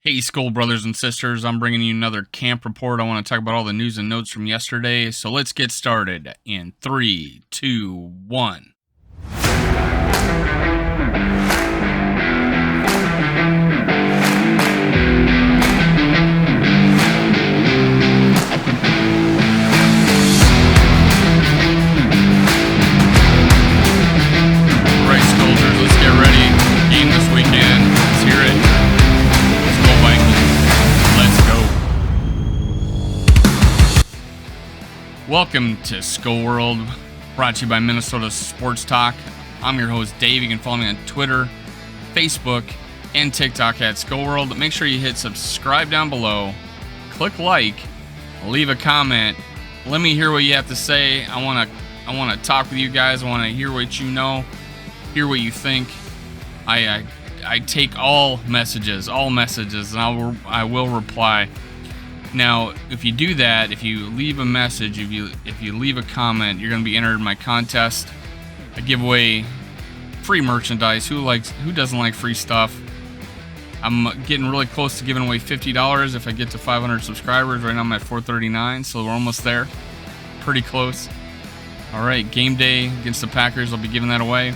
Hey, Skull brothers and sisters, I'm bringing you another camp report. I want to talk about all the news and notes from yesterday. So let's get started in 3, 2, 1. All right, Scolders, let's get ready. Game this weekend. Let's hear it. Let's go, Vikings. Let's go. Welcome to Skull World, brought to you by Minnesota Sports Talk. I'm your host, Dave. You can follow me on Twitter, Facebook, and TikTok at Skull World. Make sure you hit subscribe down below, click like, leave a comment. Let me hear what you have to say. I want to talk with you guys. I want to hear what you know, hear what you think. I take all messages, and I will reply. Now, if you do that, if you leave a message, if you leave a comment, you're going to be entered in my contest. I give away free merchandise. Who doesn't like free stuff? I'm getting really close to giving away $50 if I get to 500 subscribers. Right now I'm at 439, so we're almost there. Pretty close. All right, game day against the Packers. I'll be giving that away.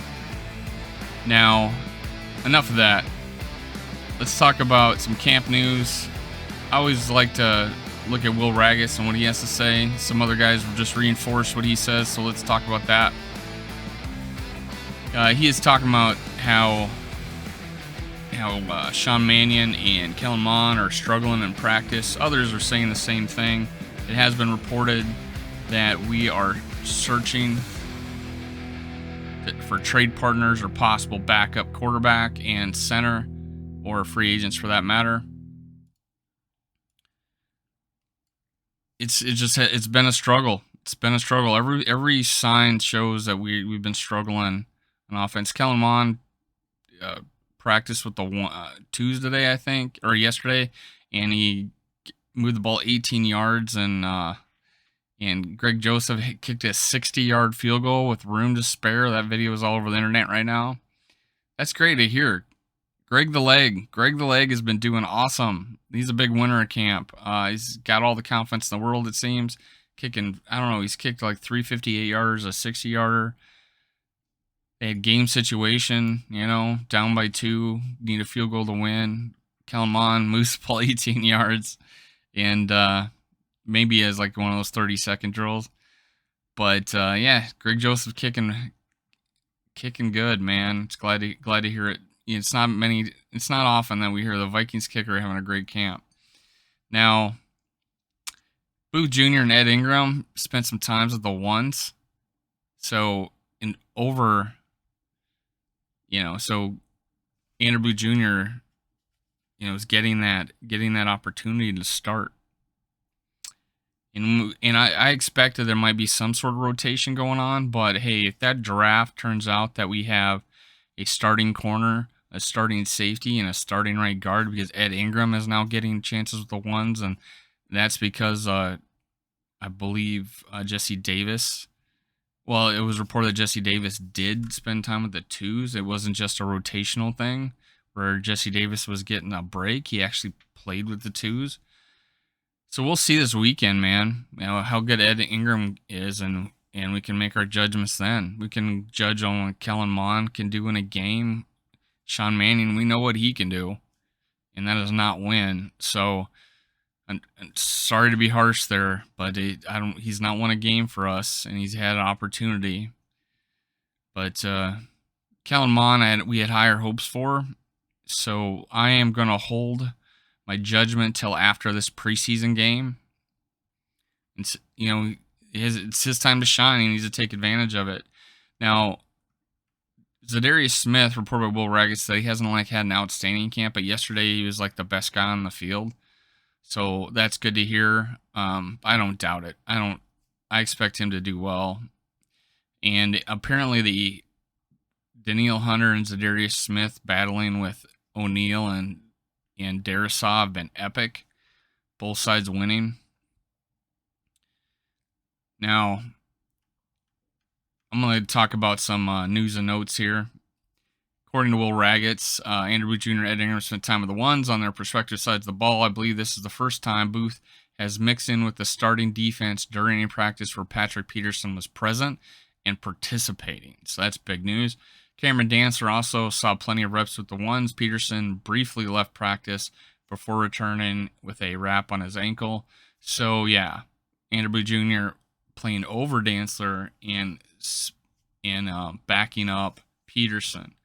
Now, enough of that. Let's talk about some camp news. I always like to look at Will Ragatz and what he has to say. Some other guys will just reinforce what he says, so let's talk about that. He is talking about how Sean Mannion and Kellen Mond are struggling in practice. Others are saying the same thing. It has been reported that we are searching for trade partners or possible backup quarterback and center, or free agents for that matter. It's been a struggle. It's been a struggle. Every sign shows that we've been struggling on offense. Kellen Mond practiced with the twos today, I think, or yesterday, and he moved the ball 18 yards, and Greg Joseph kicked a 60-yard field goal with room to spare. That video is all over the internet right now. That's great to hear. Greg the Leg has been doing awesome. He's a big winner at camp. He's got all the confidence in the world, it seems. Kicking, I don't know, he's kicked like 358 yarders, a 60-yarder. They had game situation, down by 2, need a field goal to win. Kellen Mond moves the ball 18 yards, and maybe as like one of those 30-second drills. But yeah, Greg Joseph kicking good, man. It's glad to hear it. It's not often that we hear the Vikings kicker having a great camp. Now, Booth Jr. and Ed Ingram spent some times with the ones. So so Andrew Booth Jr. is getting that opportunity to start. And I expected there might be some sort of rotation going on, but hey, if that draft turns out that we have a starting corner, a starting safety, and a starting right guard, because Ed Ingram is now getting chances with the ones, and that's because I believe Jesse Davis. Well, it was reported that Jesse Davis did spend time with the twos. It wasn't just a rotational thing where Jesse Davis was getting a break. He actually played with the twos. So we'll see this weekend, man. How good Ed Ingram is, and we can make our judgments then. We can judge on what Kellen Mond can do in a game. Sean Mannion, we know what he can do, and that is not win. So, I'm sorry to be harsh there, but he's not won a game for us, and he's had an opportunity. But Kellen Mond, we had higher hopes for, so I am going to hold my judgment till after this preseason game. It's it's his time to shine. He needs to take advantage of it. Now, Zadarius Smith reported by Will Ragatz that he hasn't had an outstanding camp, but yesterday he was like the best guy on the field. So that's good to hear. I don't doubt it. I expect him to do well. And apparently the Danielle Hunter and Zadarius Smith battling with O'Neal and Darrisaw have been epic. Both sides winning. Now, I'm going to talk about some news and notes here. According to Will Ragatz, Andrew Booth Jr. and Ed Ingram spent time with the ones on their prospective sides of the ball. I believe this is the first time Booth has mixed in with the starting defense during a practice where Patrick Peterson was present and participating. So that's big news. Cameron Dancer also saw plenty of reps with the ones. Peterson briefly left practice before returning with a wrap on his ankle. So, yeah, Andrew Booth Jr. playing over Dancer and backing up Peterson.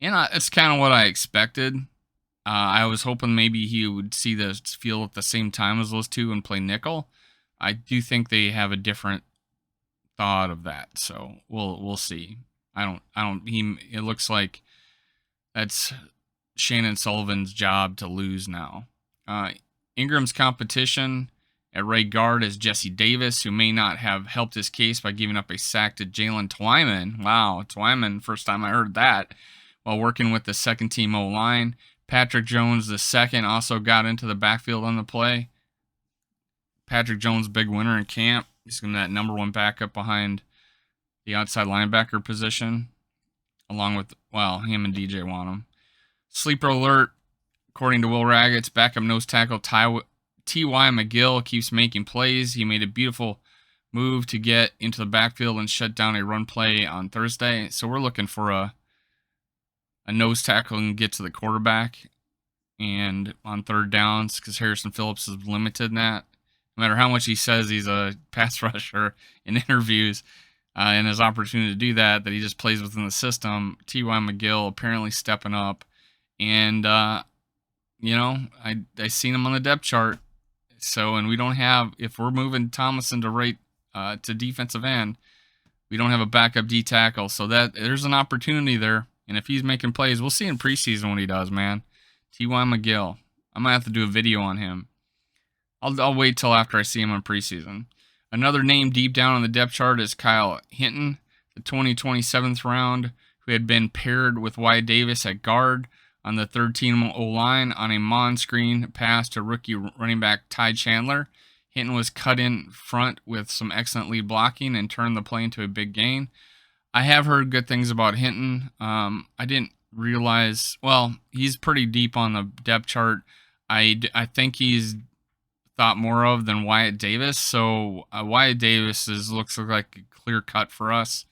And it's kind of what I expected. I was hoping maybe he would see the field at the same time as those two and play nickel. I do think they have a different thought of that, so we'll see. It looks like that's Shannon Sullivan's job to lose now. Ingram's competition at right guard is Jesse Davis, who may not have helped his case by giving up a sack to Jalen Twyman. Wow, Twyman, first time I heard that. While working with the second-team O-line. Patrick Jones, the second, also got into the backfield on the play. Patrick Jones, big winner in camp. He's going to be that number one backup behind the outside linebacker position, along with, him and DJ want him. Sleeper alert, according to Will Ragatz, backup nose tackle T.Y. McGill keeps making plays. He made a beautiful move to get into the backfield and shut down a run play on Thursday. So we're looking for a nose tackle and get to the quarterback and on third downs because Harrison Phillips is limited in that. No matter how much he says he's a pass rusher in interviews and his opportunity to do that he just plays within the system, T.Y. McGill apparently stepping up. And, I seen him on the depth chart. So, and we don't have, if we're moving Thomason to right to defensive end, we don't have a backup D tackle. So that there's an opportunity there. And if he's making plays, we'll see in preseason what he does, man. T.Y. McGill. I might have to do a video on him. I'll wait till after I see him in preseason. Another name deep down on the depth chart is Kyle Hinton, the 2027th round, who had been paired with Wyatt Davis at guard on the third-team O-line on a Mond screen pass to rookie running back Ty Chandler. Hinton was cut in front with some excellent lead blocking and turned the play into a big gain. I have heard good things about Hinton. I didn't realize, he's pretty deep on the depth chart. I think he's thought more of than Wyatt Davis. So Wyatt Davis looks like a clear cut for us,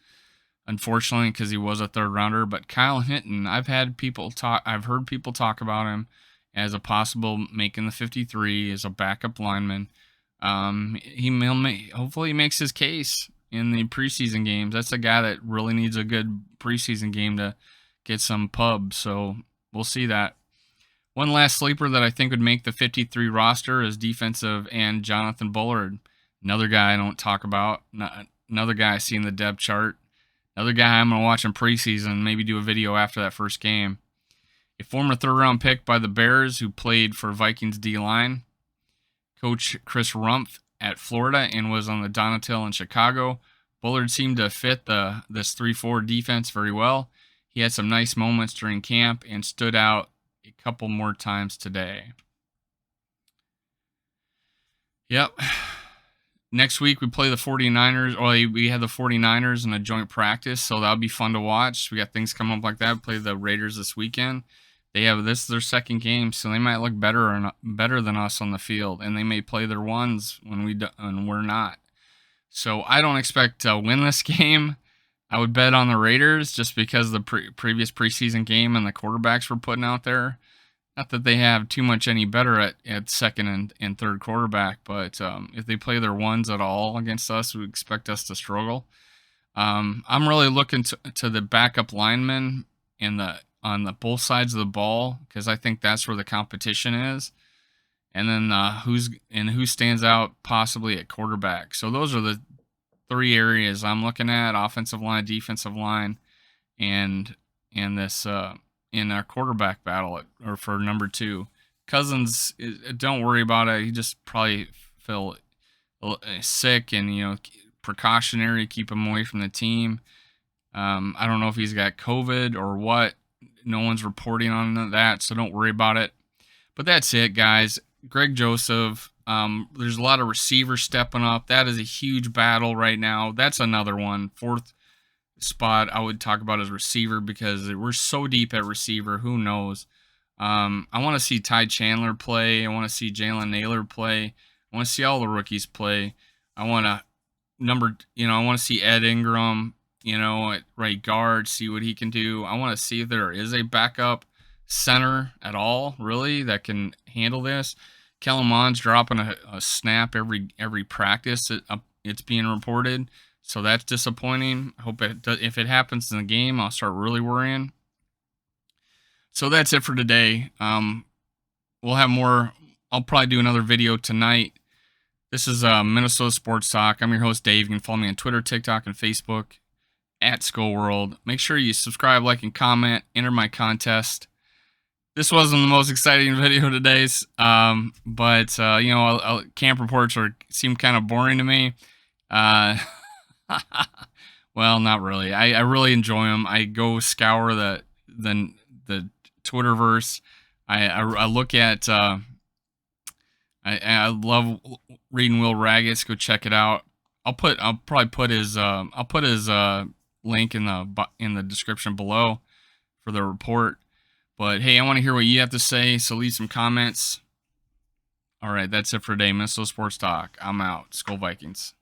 unfortunately, because he was a third rounder. But Kyle Hinton, I've heard people talk about him as a possible making the 53 as a backup lineman. Hopefully he makes his case in the preseason games. That's a guy that really needs a good preseason game to get some pub. So we'll see that. One last sleeper that I think would make the 53 roster is defensive end Jonathan Bullard. Another guy I don't talk about. Another guy I see in the depth chart. Another guy I'm going to watch in preseason, maybe do a video after that first game. A former third-round pick by the Bears who played for Vikings D-line. Coach Chris Rumpf at Florida and was on the Donatil in Chicago. Bullard seemed to fit this 3-4 defense very well. He had some nice moments during camp and stood out a couple more times today. Yep. Next week we play the 49ers. We have the 49ers in a joint practice, so that'll be fun to watch. We got things coming up like that. We play the Raiders this weekend. This is their second game, so they might look better than us on the field, and they may play their ones when we're not. So I don't expect to win this game. I would bet on the Raiders just because of the previous preseason game and the quarterbacks we're putting out there. Not that they have too much any better at second and third quarterback, but if they play their ones at all against us, we expect us to struggle. I'm really looking to the backup linemen on the both sides of the ball because I think that's where the competition is, and then who stands out possibly at quarterback. So those are the three areas I'm looking at: offensive line, defensive line, and this in our quarterback battle or for number 2. Cousins, don't worry about it. He just probably feel sick and precautionary, keep him away from the team. I don't know if he's got COVID or what. No one's reporting on that, so don't worry about it. But that's it, guys. Greg Joseph. There's a lot of receivers stepping up. That is a huge battle right now. That's another one. spot I would talk about is receiver, because we're so deep at receiver. Who knows? I want to see Ty Chandler play. I want to see Jalen Naylor play. I want to see all the rookies play. I want to I want to see Ed Ingram, at right guard, see what he can do. I want to see if there is a backup center at all, really, that can handle this. Kellen Mond's dropping a snap every practice. It's being reported, so that's disappointing. I hope if it happens in the game, I'll start really worrying. So that's it for today. We'll have more. I'll probably do another video tonight. This is Minnesota Sports Talk. I'm your host, Dave. You can follow me on Twitter, TikTok, and Facebook at SkullWorld. Make sure you subscribe, like, and comment. Enter my contest. This wasn't the most exciting video today, but camp reports seem kind of boring to me. Well, not really. I really enjoy them. I go scour the Twitterverse. I look at. I love reading Will Ragatz. Go check it out. I'll probably put his link in the description below for the report. But hey, I want to hear what you have to say, so leave some comments. All right, that's it for today. Minnesota Sports Talk. I'm out. Skol Vikings.